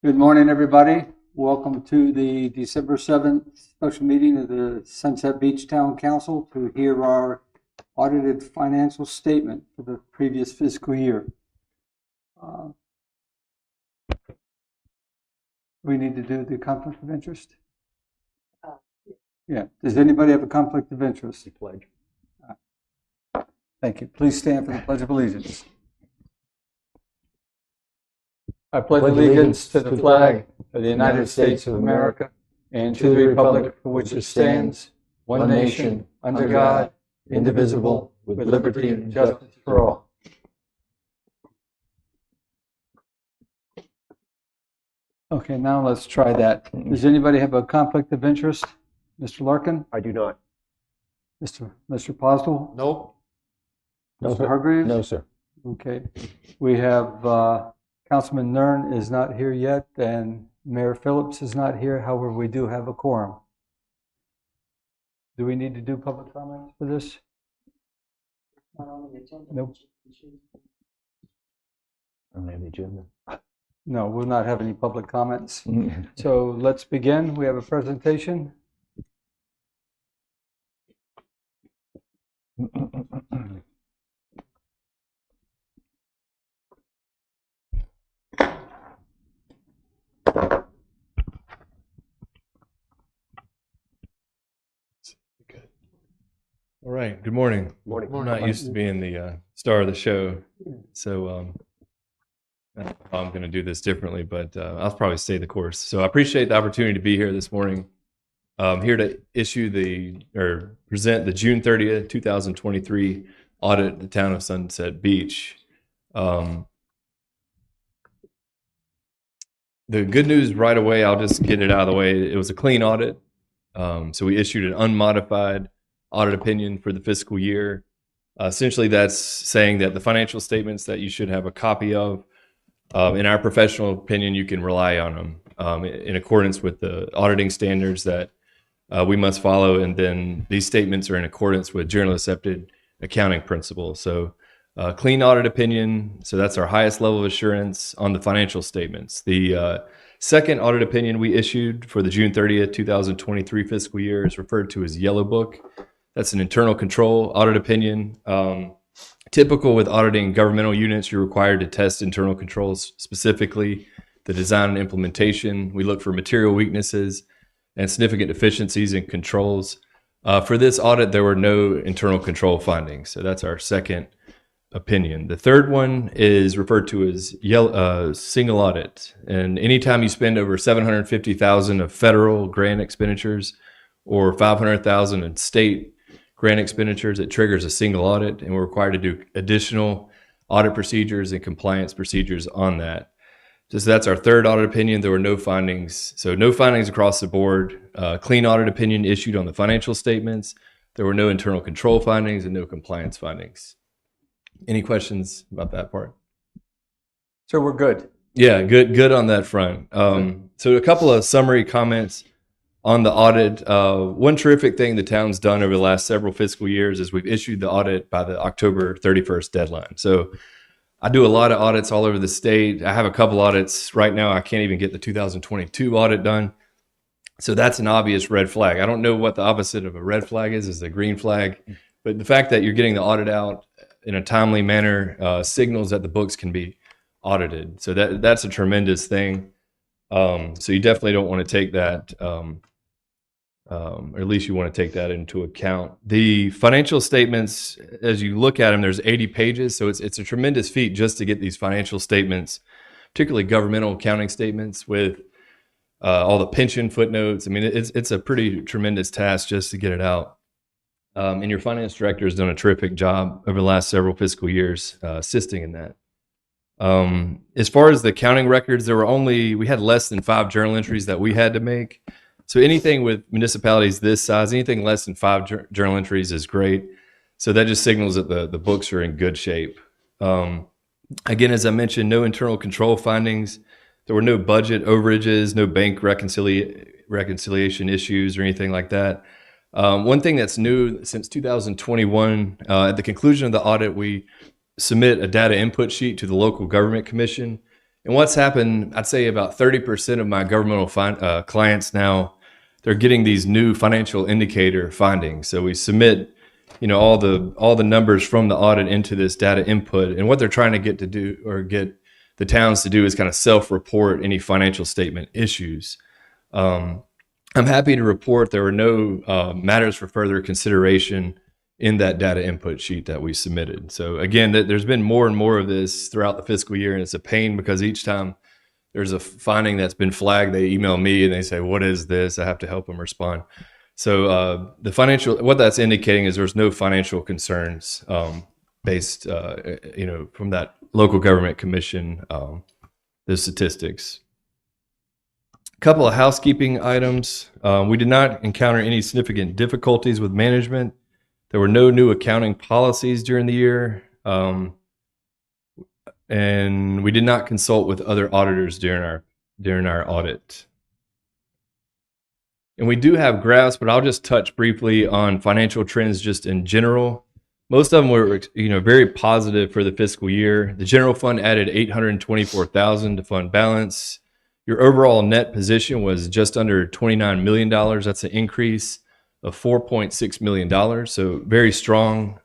Good morning, everybody. Welcome to the December 7th special meeting of the Sunset Beach Town Council to hear our audited financial statement for the previous fiscal year. We need to do the conflict of interest? Yeah. Does anybody have a conflict of interest? Pledge. Thank you. Please stand for the Pledge of Allegiance. I pledge allegiance to the flag of the United States of America and to the republic for which it stands, one nation, under God, indivisible, with liberty and justice for all. Okay, now let's try that. Does anybody have a conflict of interest? Mr. Larkin? I do not. Mr. Postle? Nope. Mr. Hargreaves? No, sir. Okay. We have Councilman Nern is not here yet, and Mayor Phillips is not here. However, we do have a quorum. Do we need to do public comments for this? Nope. On the agenda. No, we'll not have any public comments. So let's begin. We have a presentation. All right. Good morning. Morning. I'm not used to being the star of the show, so I don't know how I'm going to do this differently, but I'll probably stay the course. So I appreciate the opportunity to be here this morning. I'm here to present the June 30th, 2023 audit of the town of Sunset Beach. The good news right away, I'll just get it out of the way. It was a clean audit. So we issued an unmodified audit opinion for the fiscal year. Essentially, that's saying that the financial statements that you should have a copy of, in our professional opinion, you can rely on them in accordance with the auditing standards that we must follow. And then these statements are in accordance with generally accepted accounting principles. So clean audit opinion. So that's our highest level of assurance on the financial statements. The second audit opinion we issued for the June 30th, 2023 fiscal year is referred to as Yellow Book. That's an internal control audit opinion. Typical with auditing governmental units, you're required to test internal controls, specifically the design and implementation. We look for material weaknesses and significant deficiencies in controls. For this audit, there were no internal control findings. So that's our second opinion. The third one is referred to as single audit. And anytime you spend over $750,000 of federal grant expenditures or $500,000 in state grant expenditures, it triggers a single audit, and we're required to do additional audit procedures and compliance procedures on that. So that's our third audit opinion. There were no findings. So no findings across the board. Clean audit opinion issued on the financial statements. There were no internal control findings and no compliance findings. Any questions about that part? So we're good. Yeah, good on that front. So a couple of summary comments on the audit. One terrific thing the town's done over the last several fiscal years is we've issued the audit by the October 31st deadline. So I do a lot of audits all over the state. I have a couple audits right now. I can't even get the 2022 audit done. So that's an obvious red flag. I don't know what the opposite of a red flag is a green flag. But the fact that you're getting the audit out in a timely manner signals that the books can be audited. So that's a tremendous thing. So you definitely don't want to take that, or at least you want to take that into account. The financial statements, as you look at them, there's 80 pages. So it's a tremendous feat just to get these financial statements, particularly governmental accounting statements with all the pension footnotes. I mean, it's a pretty tremendous task just to get it out. And your finance director has done a terrific job over the last several fiscal years assisting in that. As far as the accounting records, we had less than 5 journal entries that we had to make. So anything with municipalities this size, anything less than 5 journal entries is great. So that just signals that the books are in good shape. Again, as I mentioned, no internal control findings. There were no budget overages, no bank reconciliation issues or anything like that. One thing that's new since 2021, at the conclusion of the audit, we submit a data input sheet to the local government commission. And what's happened, I'd say about 30% of my governmental clients now, they're getting these new financial indicator findings. So we submit, all the numbers from the audit into this data input. And what they're trying to get the towns to do is kind of self-report any financial statement issues. I'm happy to report there were no matters for further consideration in that data input sheet that we submitted. So again, there's been more and more of this throughout the fiscal year, and it's a pain because each time there's a finding that's been flagged, they email me and they say, "What is this?" I have to help them respond. So what that's indicating is there's no financial concerns based, from that local government commission, the statistics. A couple of housekeeping items. We did not encounter any significant difficulties with management. There were no new accounting policies during the year. And we did not consult with other auditors during our audit. And we do have graphs, but I'll just touch briefly on financial trends just in general. Most of them were, very positive for the fiscal year. The general fund added $824,000 to fund balance. Your overall net position was just under $29 million. That's an increase of $4.6 million. So very strong.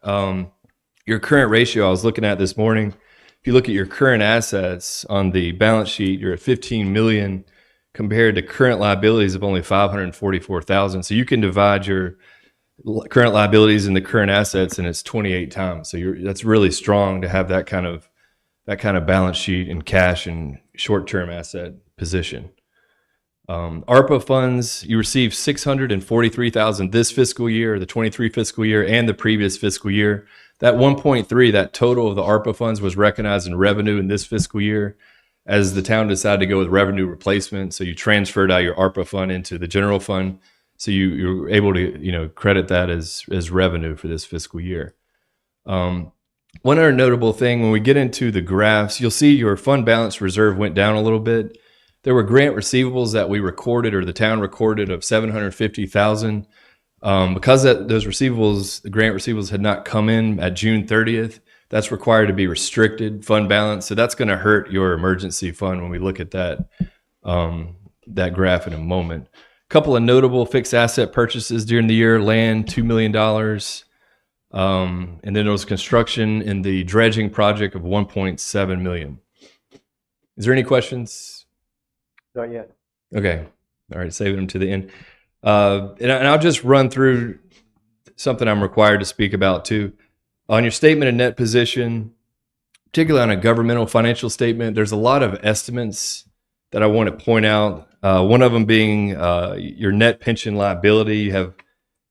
Your current ratio I was looking at this morning, if you look at your current assets on the balance sheet, you're at 15 million compared to current liabilities of only 544,000. So you can divide your current liabilities into current assets, and it's 28 times. So that's really strong to have that kind of balance sheet and cash and short-term asset position. ARPA funds, you received $643,000 this fiscal year, the 23 fiscal year, and the previous fiscal year. That 1.3, that total of the ARPA funds was recognized in revenue in this fiscal year as the town decided to go with revenue replacement. So you transferred out your ARPA fund into the general fund. So you were able to, credit that as revenue for this fiscal year. One other notable thing, when we get into the graphs, you'll see your fund balance reserve went down a little bit. There were grant receivables that we recorded, or the town recorded, of $750,000. Because those receivables, the grant receivables, had not come in at June 30th, that's required to be restricted fund balance. So that's going to hurt your emergency fund when we look at that graph in a moment. A couple of notable fixed asset purchases during the year: land, $2 million. And then there was construction in the dredging project of $1.7 million. Is there any questions? Not yet. Okay. All right. Saving them to the end. And I'll just run through something I'm required to speak about too. On your statement of net position, particularly on a governmental financial statement, there's a lot of estimates that I want to point out. One of them being your net pension liability. You have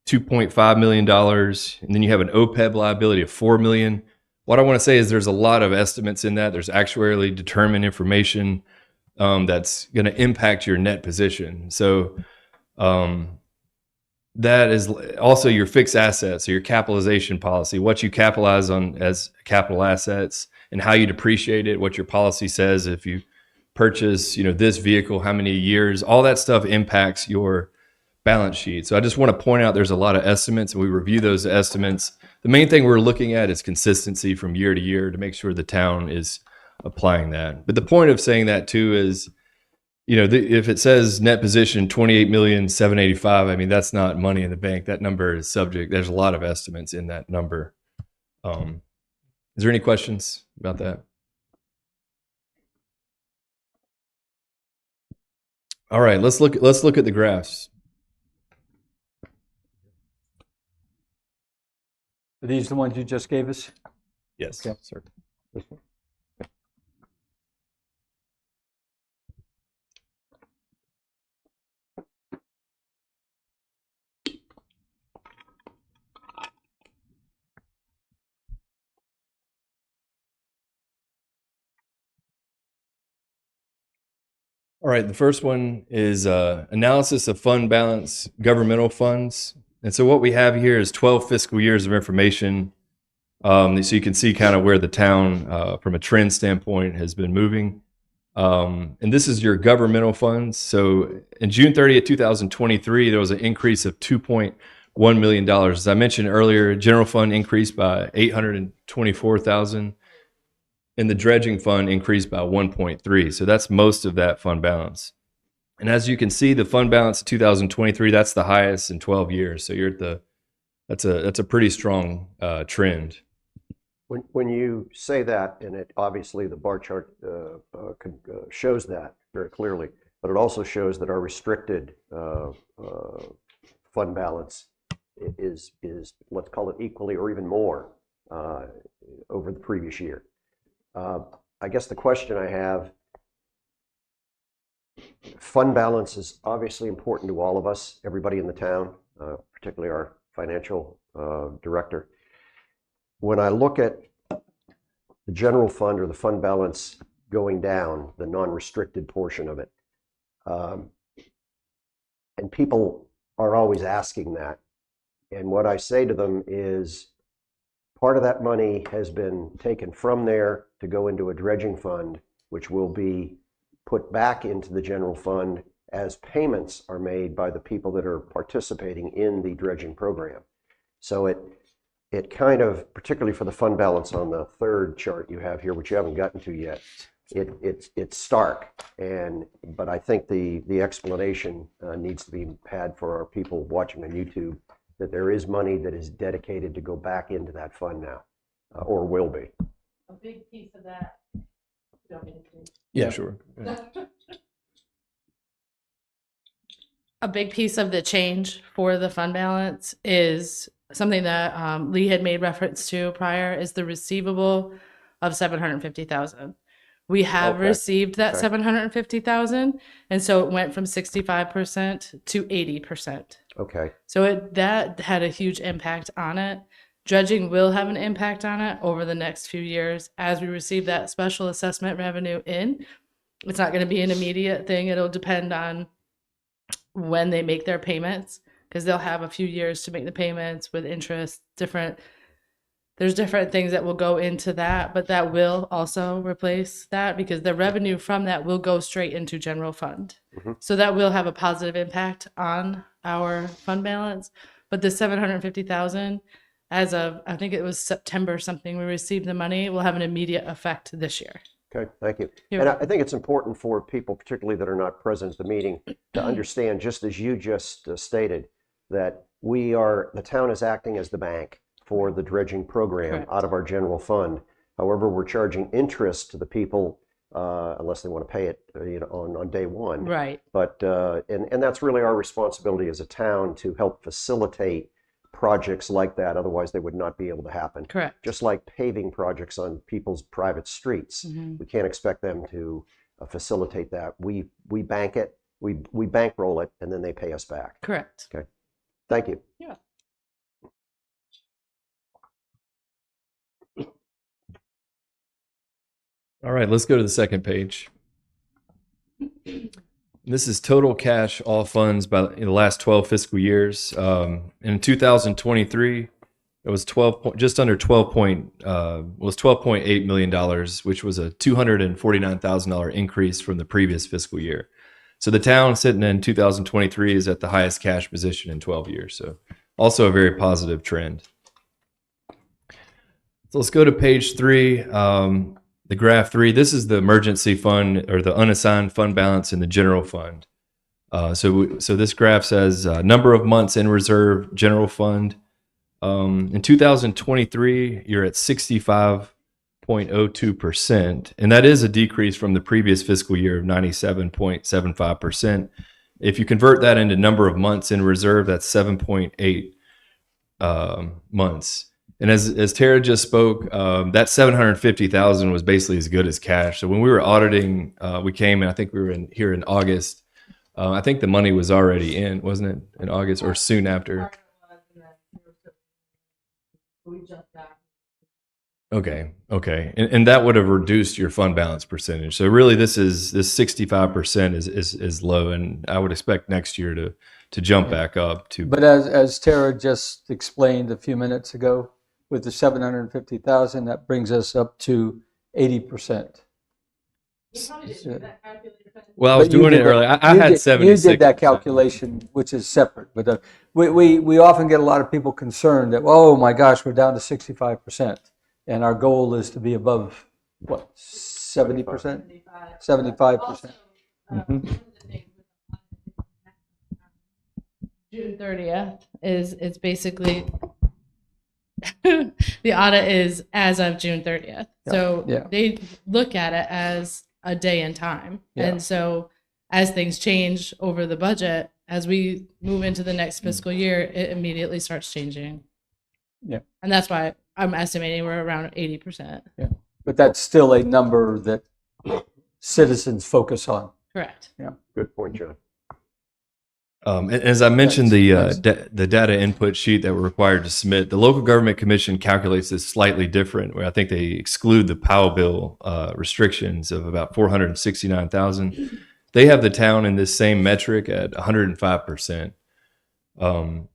$2.5 million, and then you have an OPEB liability of $4 million. What I want to say is there's a lot of estimates in that. There's actuarially determined information that's going to impact your net position. So that is also your fixed assets, or your capitalization policy, what you capitalize on as capital assets and how you depreciate it, what your policy says if you purchase, this vehicle, how many years, all that stuff impacts your balance sheet. So I just want to point out there's a lot of estimates, and we review those estimates. The main thing we're looking at is consistency from year to year to make sure the town is applying that. But the point of saying that too is, if it says net position 28,785,000, I mean, that's not money in the bank. That number is subject. There's a lot of estimates in that number. Is there any questions about that? All right, let's look at the graphs. Are these the ones you just gave us? Yes, Okay. sir. This one? All right, the first one is analysis of fund balance, governmental funds. And so what we have here is 12 fiscal years of information. So you can see kind of where the town, from a trend standpoint, has been moving. And this is your governmental funds. So in June 30th, 2023, there was an increase of $2.1 million. As I mentioned earlier, general fund increased by $824,000. and the dredging fund increased by 1.3. So that's most of that fund balance. And as you can see, the fund balance in 2023, that's the highest in 12 years. So you're at that's a pretty strong trend. When you say that, and it obviously the bar chart shows that very clearly, but it also shows that our restricted fund balance is let's call it equally or even more over the previous year. I guess the question I have, fund balance is obviously important to all of us, everybody in the town, particularly our financial director. When I look at the general fund or the fund balance going down, the non-restricted portion of it, and people are always asking that. And what I say to them is, part of that money has been taken from there to go into a dredging fund, which will be put back into the general fund as payments are made by the people that are participating in the dredging program. So it kind of, particularly for the fund balance on the third chart you have here, which you haven't gotten to yet, it's stark. But I think the explanation needs to be had for our people watching on YouTube, that there is money that is dedicated to go back into that fund now, or will be. A big piece of that. Yeah, sure. A big piece of the change for the fund balance is something that Lee had made reference to prior, is the receivable of 750,000. We have Okay. received that Okay. 750,000, and so it went from 65% to 80%. Okay. So that had a huge impact on it. Dredging will have an impact on it over the next few years as we receive that special assessment revenue in. It's not going to be an immediate thing. It'll depend on when they make their payments, because they'll have a few years to make the payments with interest. There's different things that will go into that, but that will also replace that, because the revenue from that will go straight into general fund. Mhm. So that will have a positive impact on our fund balance. But the 750,000, as of, I think it was September something, we received the money, will have an immediate effect this year. Okay, thank you. You're And I think it's important for people, particularly that are not present at the meeting, to understand, just as you just stated, that the town is acting as the bank for the dredging program Correct. out of our general fund. However, we're charging interest to the people, unless they want to pay it, on day one. Right. But and that's really our responsibility as a town, to help facilitate projects like that. Otherwise, they would not be able to happen. Correct. Just like paving projects on people's private streets, Mhm. we can't expect them to facilitate that. We bank it, we bankroll it, and then they pay us back. Correct. Thank you. Yeah. All right, let's go to the second page. This is total cash, all funds by the last 12 fiscal years. In 2023, it was just under $12.8 million, which was a $249,000 increase from the previous fiscal year. So the town sitting in 2023 is at the highest cash position in 12 years. So also a very positive trend. So let's go to page 3. The graph 3, this is the emergency fund, or the unassigned fund balance in the general fund. So this graph says number of months in reserve, general fund. In 2023, you're at 65.02%, and that is a decrease from the previous fiscal year of 97.75%. If you convert that into number of months in reserve, that's 7.8 months. And as Tara just spoke, that 750,000 was basically as good as cash. So when we were auditing, we came, and I think we were here in August. I think the money was already in, wasn't it, in August or soon after? Okay. And that would have reduced your fund balance percentage. So really this 65% is low, and I would expect next year to jump back up to. But as Tara just explained a few minutes ago, with the 750,000, that brings us up to 80%. Well, I was But you doing did it that- earlier. I you had did- 76. You did that calculation, which is separate. But we often get a lot of people concerned that, oh my gosh, we're down to 65%, and our goal is to be above what, 70%? 75%. June 30th is basically the audit is as of June 30th. So Yeah. they look at it as a day in time. Yeah. And so as things change over the budget, as we move into the next fiscal year, it immediately starts changing. Yeah. And that's why I'm estimating we're around 80%. But that's still a number that citizens focus on. Correct. Good point, John. And as I mentioned, Thanks. the data input sheet that we're required to submit, the Local Government Commission calculates this slightly different, where I think they exclude the Powell bill restrictions of about 469,000. They have the town in this same metric at 105%. And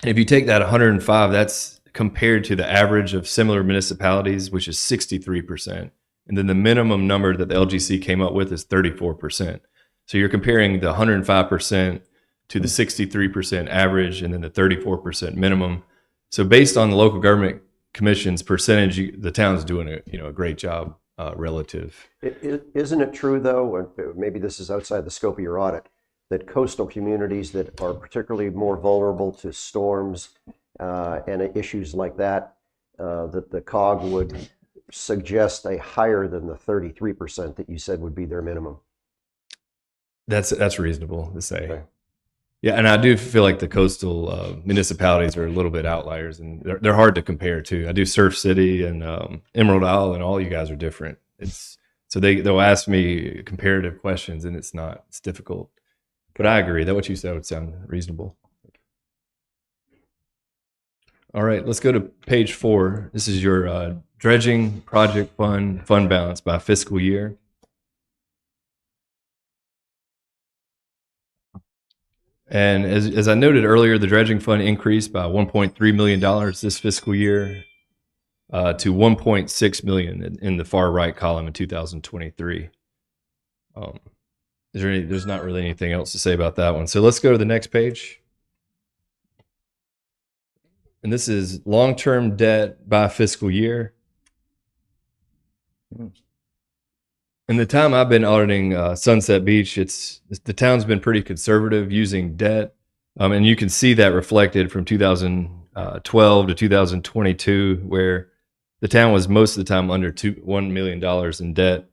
if you take that 105, that's compared to the average of similar municipalities, which is 63%. And then the minimum number that the LGC came up with is 34%. So you're comparing the 105% to the 63% average and then the 34% minimum. So based on the Local Government Commission's percentage, the town's doing a great job relative. Isn't it true, though, and maybe this is outside the scope of your audit, that coastal communities that are particularly more vulnerable to storms and issues like that, that the COG would suggest a higher than the 33% that you said would be their minimum? That's reasonable to say. Okay. Yeah, and I do feel like the coastal municipalities are a little bit outliers, and they're hard to compare too. I do Surf City and Emerald Isle, and all you guys are different. So they'll ask me comparative questions, and it's difficult. But I agree that what you said would sound reasonable. All right, let's go to page 4. This is your dredging project fund balance by fiscal year. And as I noted earlier, the dredging fund increased by $1.3 million this fiscal year to $1.6 million in the far right column in 2023. There's not really anything else to say about that one. So let's go to the next page. And this is long-term debt by fiscal year. In the time I've been auditing Sunset Beach, the town's been pretty conservative using debt, and you can see that reflected from 2012 to 2022, where the town was most of the time under $1 million in debt.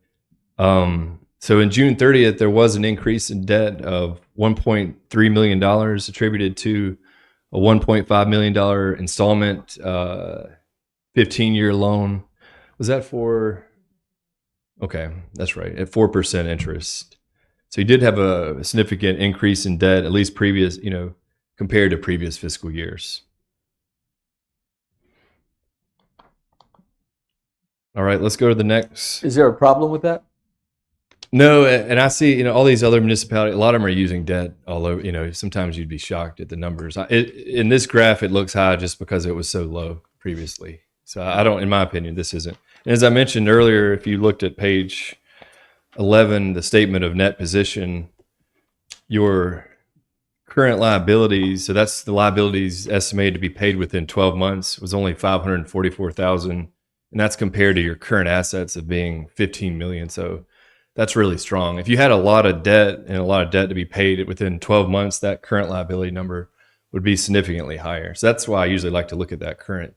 So in June 30th, there was an increase in debt of $1.3 million attributed to a $1.5 million installment 15-year loan. Was that for? Okay, that's right, at 4% interest. So you did have a significant increase in debt, at least previous, compared to previous fiscal years. All right, let's go to the next. Is there a problem with that? No, and I see, all these other municipalities, a lot of them are using debt all over, sometimes you'd be shocked at the numbers. In this graph, it looks high just because it was so low previously. So in my opinion, this isn't. And as I mentioned earlier, if you looked at page 11, the statement of net position, your current liabilities, so that's the liabilities estimated to be paid within 12 months, was only $544,000, and that's compared to your current assets of being $15 million. So that's really strong. If you had a lot of debt and a lot of debt to be paid within 12 months, that current liability number would be significantly higher. So that's why I usually like to look at that current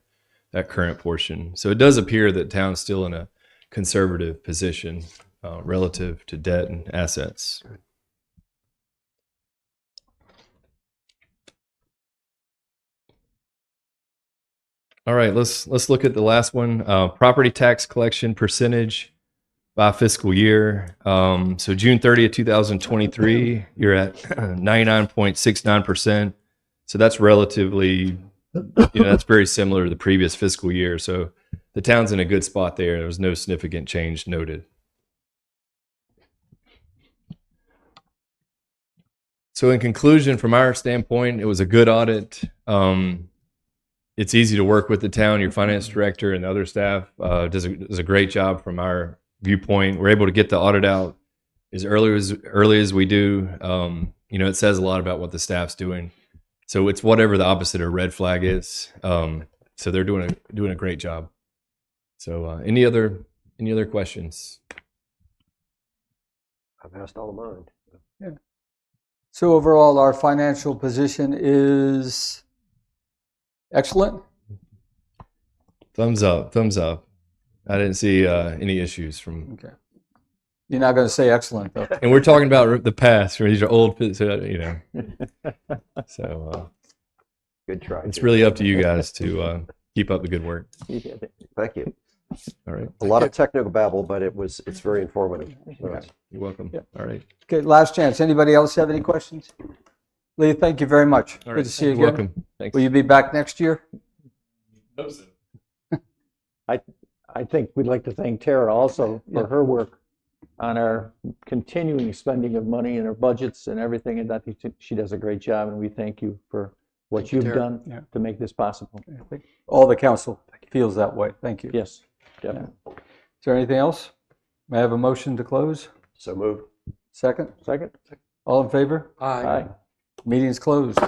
portion. So it does appear that town's still in a conservative position relative to debt and assets. All right, let's look at the last one. Property tax collection percentage by fiscal year. So June 30th, 2023, you're at 99.69%. So that's relatively, that's very similar to the previous fiscal year. So the town's in a good spot there. There was no significant change noted. So in conclusion, from our standpoint, it was a good audit. It's easy to work with the town. Your finance director and the other staff does a great job from our viewpoint. We're able to get the audit out as early as we do. It says a lot about what the staff's doing. So it's whatever the opposite of red flag is. So they're doing a great job. So any other Any other questions? I've asked all of mine. So overall, our financial position is excellent. Thumbs up. Thumbs up. I didn't see any issues from. Okay. You're not going to say excellent, though. And we're talking about the past. These are old, so, So Good try. it's Jim. really up to you guys to keep up the good work. Thank you. All right. A lot of technical babble, but it's very informative. So Okay. You're welcome. Yeah. All right. Okay, last chance. Anybody else have any questions? Lee, thank you very much. All Good right. to see you You're again. welcome. Thanks. Will you be back next year? Hope so. I think we'd like to thank Tara also Yeah. for her work on our continuing spending of money and our budgets and everything. And I think she does a great job, and we thank you for what Thank you, you've Tara. done Yeah. to make this possible. I think all the council feels that way. Thank you. Yes, definitely. Is there anything else? May I have a motion to close? move. Second? Second? All in favor? Aye. Meeting's closed.